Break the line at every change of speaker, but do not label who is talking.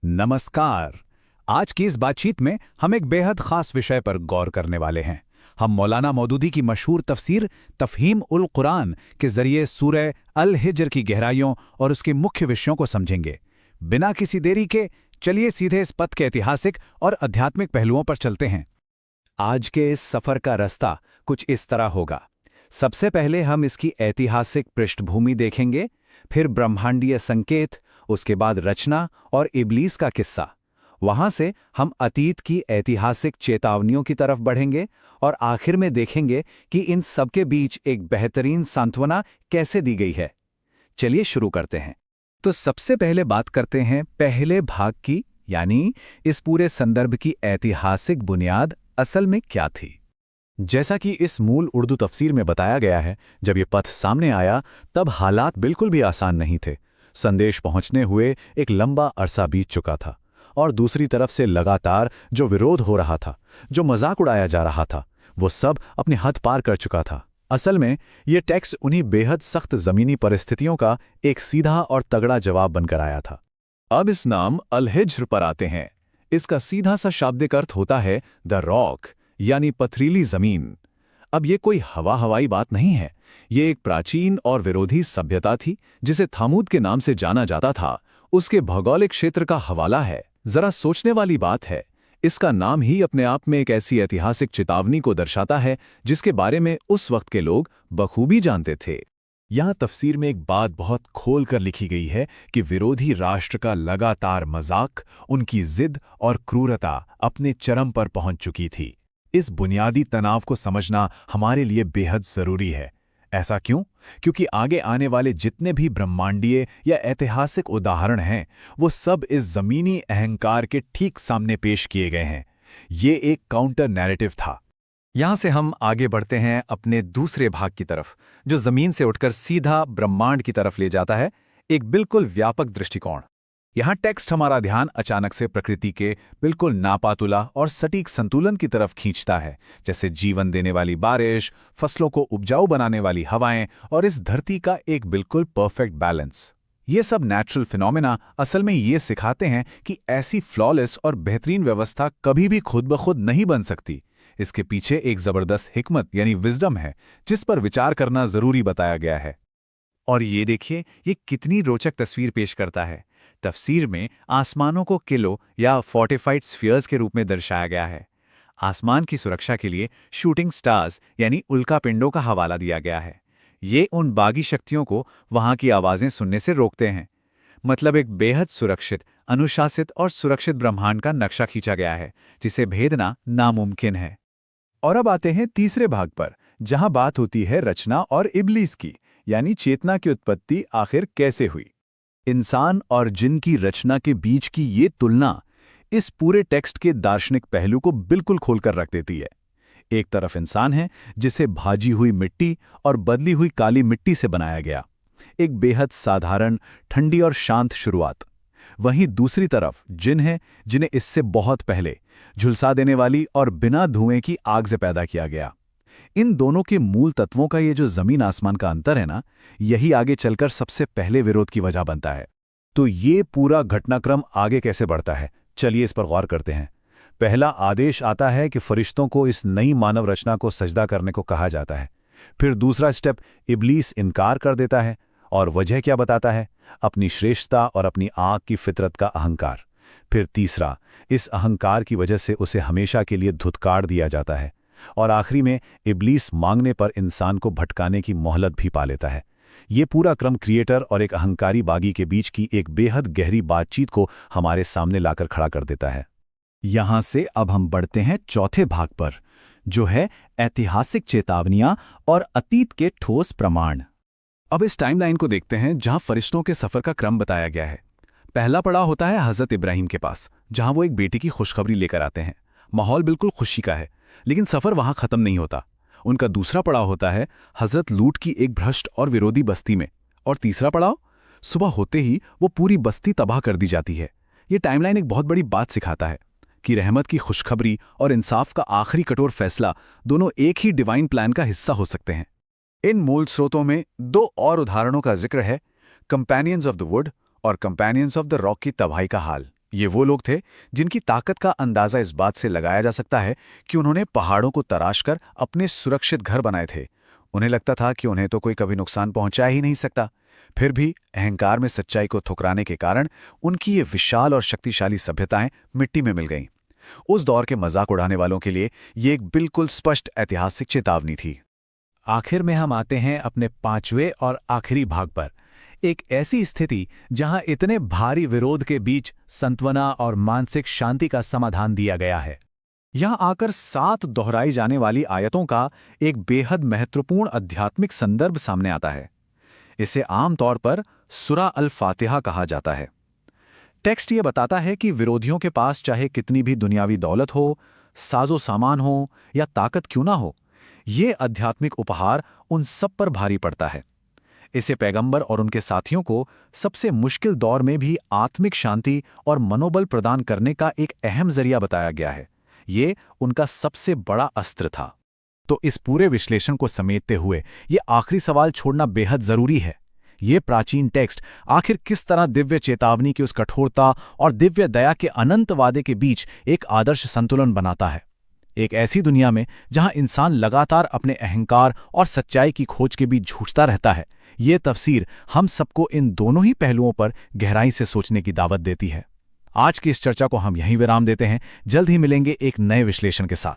नमस्कार। आज की इस बातचीत में हम एक बेहद खास विषय पर गौर करने वाले हैं। हम मौलाना मौदूदी की मशहूर तफसीर तफहीम उल कुरान के जरिए सूरह अल हिज्र की गहराइयों और उसके मुख्य विषयों को समझेंगे। बिना किसी देरी के चलिए सीधे इस पथ के ऐतिहासिक और आध्यात्मिक पहलुओं पर चलते हैं। आज के इस सफर का रास्ता कुछ इस तरह होगा। सबसे पहले हम इसकी ऐतिहासिक पृष्ठभूमि देखेंगे, फिर ब्रह्मांडीय संकेत, उसके बाद रचना और इब्लीस का किस्सा। वहां से हम अतीत की ऐतिहासिक चेतावनियों की तरफ बढ़ेंगे और आखिर में देखेंगे कि इन सबके बीच एक बेहतरीन सांत्वना कैसे दी गई है। चलिए शुरू करते हैं। तो सबसे पहले बात करते हैं पहले भाग की, यानी इस पूरे संदर्भ की ऐतिहासिक बुनियाद असल में क्या थी। जैसा कि इस मूल उर्दू तफसीर में बताया गया है, जब ये पथ सामने आया तब हालात बिल्कुल भी आसान नहीं थे। संदेश पहुंचने हुए एक लंबा अरसा बीत चुका था और दूसरी तरफ से लगातार जो विरोध हो रहा था, जो मजाक उड़ाया जा रहा था, वो सब अपनी हद पार कर चुका था। असल में ये टेक्स्ट उन्हीं बेहद सख्त ज़मीनी परिस्थितियों का एक सीधा और तगड़ा जवाब बनकर आया था। अब इस नाम अल हिज्र पर आते हैं। इसका सीधा सा शाब्दिक अर्थ होता है द रॉक, यानी पथरीली जमीन। अब ये कोई हवाई बात नहीं है। ये एक प्राचीन और विरोधी सभ्यता थी जिसे थामूद के नाम से जाना जाता था। उसके भौगोलिक क्षेत्र का हवाला है। जरा सोचने वाली बात है, इसका नाम ही अपने आप में एक ऐसी ऐतिहासिक चेतावनी को दर्शाता है जिसके बारे में उस वक्त के लोग बखूबी जानते थे। यहाँ तफसीर में एक बात बहुत खोल कर लिखी गई है कि विरोधी राष्ट्र का लगातार मजाक, उनकी जिद और क्रूरता अपने चरम पर पहुंच चुकी थी। इस बुनियादी तनाव को समझना हमारे लिए बेहद जरूरी है। ऐसा क्यों? क्योंकि आगे आने वाले जितने भी ब्रह्मांडीय या ऐतिहासिक उदाहरण हैं, वो सब इस जमीनी अहंकार के ठीक सामने पेश किए गए हैं। ये एक काउंटर नैरेटिव था। यहां से हम आगे बढ़ते हैं अपने दूसरे भाग की तरफ, जो जमीन से उठकर सीधा ब्रह्मांड की तरफ ले जाता है, एक बिल्कुल व्यापक दृष्टिकोण। यहाँ टेक्स्ट हमारा ध्यान अचानक से प्रकृति के बिल्कुल नापातुला और सटीक संतुलन की तरफ खींचता है, जैसे जीवन देने वाली बारिश, फसलों को उपजाऊ बनाने वाली हवाएं और इस धरती का एक बिल्कुल परफेक्ट बैलेंस। ये सब नेचुरल फिनोमेना असल में ये सिखाते हैं कि ऐसी फ्लॉलेस और बेहतरीन व्यवस्था कभी भी खुद ब खुद नहीं बन सकती। इसके पीछे एक जबरदस्त हिकमत यानी विजडम है, जिस पर विचार करना जरूरी बताया गया है। और ये देखिए, ये कितनी रोचक तस्वीर पेश करता है। तफसीर में आसमानों को किलो या फोर्टिफाइड स्फीयर्स के रूप में दर्शाया गया है। आसमान की सुरक्षा के लिए शूटिंग स्टार्स यानी उल्कापिंडों का हवाला दिया गया है। ये उन बागी शक्तियों को वहां की आवाजें सुनने से रोकते हैं। मतलब एक बेहद सुरक्षित, अनुशासित और सुरक्षित ब्रह्मांड का नक्शा खींचा गया है, जिसे भेदना नामुमकिन है। और अब आते हैं तीसरे भाग पर, जहां बात होती है रचना और इब्लीस की, यानी चेतना की उत्पत्ति आखिर कैसे हुई। इंसान और जिन की रचना के बीच की ये तुलना इस पूरे टेक्स्ट के दार्शनिक पहलू को बिल्कुल खोलकर रख देती है। एक तरफ इंसान है जिसे भाजी हुई मिट्टी और बदली हुई काली मिट्टी से बनाया गया, एक बेहद साधारण, ठंडी और शांत शुरुआत। वहीं दूसरी तरफ जिन है जिन्हें इससे बहुत पहले झुलसा देने वाली और बिना धुएं की आग से पैदा किया गया। इन दोनों के मूल तत्वों का ये जो जमीन आसमान का अंतर है ना, यही आगे चलकर सबसे पहले विरोध की वजह बनता है। तो ये पूरा घटनाक्रम आगे कैसे बढ़ता है, चलिए इस पर गौर करते हैं। पहला आदेश आता है कि फरिश्तों को इस नई मानव रचना को सजदा करने को कहा जाता है। फिर दूसरा स्टेप, इब्लीस इनकार कर देता है और वजह क्या बताता है? अपनी श्रेष्ठता और अपनी आग की फितरत का अहंकार। फिर तीसरा, इस अहंकार की वजह से उसे हमेशा के लिए धुतकार दिया जाता है। और आखिरी में इब्लीस मांगने पर इंसान को भटकाने की मोहलत भी पा लेता है। ये पूरा क्रम क्रिएटर और एक अहंकारी बागी के बीच की एक बेहद गहरी बातचीत को हमारे सामने लाकर खड़ा कर देता है। यहां से अब हम बढ़ते हैं चौथे भाग पर, जो है ऐतिहासिक चेतावनियां और अतीत के ठोस प्रमाण। अब इस टाइमलाइन को देखते हैं जहां फरिश्तों के सफर का क्रम बताया गया है। पहला पड़ाव होता है हजरत इब्राहिम के पास, जहां वो एक बेटी की खुशखबरी लेकर आते हैं। माहौल बिल्कुल खुशी का है, लेकिन सफर वहां खत्म नहीं होता। उनका दूसरा पड़ाव होता है हजरत लूट की एक भ्रष्ट और विरोधी बस्ती में। और तीसरा पड़ाव, सुबह होते ही वो पूरी बस्ती तबाह कर दी जाती है। ये टाइमलाइन एक बहुत बड़ी बात सिखाता है कि रहमत की खुशखबरी और इंसाफ का आखिरी कठोर फैसला दोनों एक ही डिवाइन प्लान का हिस्सा हो सकते हैं। इन मूल स्रोतों में दो और उदाहरणों का जिक्र है, कंपेनियंस ऑफ द वुड और कंपेनियंस ऑफ द रॉक की तबाही का हाल, ये वो लोग थे जिनकी ताकत का अंदाजा इस बात से लगाया जा सकता है कि उन्होंने पहाड़ों को तराशकर अपने सुरक्षित घर बनाए थे। उन्हें लगता था कि उन्हें तो कोई कभी नुकसान पहुंचा ही नहीं सकता। फिर भी अहंकार में सच्चाई को ठुकराने के कारण उनकी ये विशाल और शक्तिशाली सभ्यताएं मिट्टी में मिल गईं। उस दौर के मजाक उड़ाने वालों के लिए ये एक बिल्कुल स्पष्ट ऐतिहासिक चेतावनी थी। आखिर में हम आते हैं अपने पांचवें और आखिरी भाग पर, एक ऐसी स्थिति जहां इतने भारी विरोध के बीच सांत्वना और मानसिक शांति का समाधान दिया गया है। यहां आकर 7 दोहराई जाने वाली आयतों का एक बेहद महत्वपूर्ण आध्यात्मिक संदर्भ सामने आता है। इसे आमतौर पर सूरा अल फातिहा कहा जाता है। टेक्स्ट ये बताता है कि विरोधियों के पास चाहे कितनी भी दुनियावी दौलत हो, साजो सामान हो या ताकत क्यों ना हो, ये आध्यात्मिक उपहार उन सब पर भारी पड़ता है। इसे पैगंबर और उनके साथियों को सबसे मुश्किल दौर में भी आत्मिक शांति और मनोबल प्रदान करने का एक अहम जरिया बताया गया है। ये उनका सबसे बड़ा अस्त्र था। तो इस पूरे विश्लेषण को समेटते हुए ये आखिरी सवाल छोड़ना बेहद जरूरी है। ये प्राचीन टेक्स्ट आखिर किस तरह दिव्य चेतावनी की उस कठोरता और दिव्य दया के अनंत वादे के बीच एक आदर्श संतुलन बनाता है। एक ऐसी दुनिया में जहां इंसान लगातार अपने अहंकार और सच्चाई की खोज के बीच जूझता रहता है, ये तफसीर हम सबको इन दोनों ही पहलुओं पर गहराई से सोचने की दावत देती है। आज की इस चर्चा को हम यहीं विराम देते हैं। जल्द ही मिलेंगे एक नए विश्लेषण के साथ।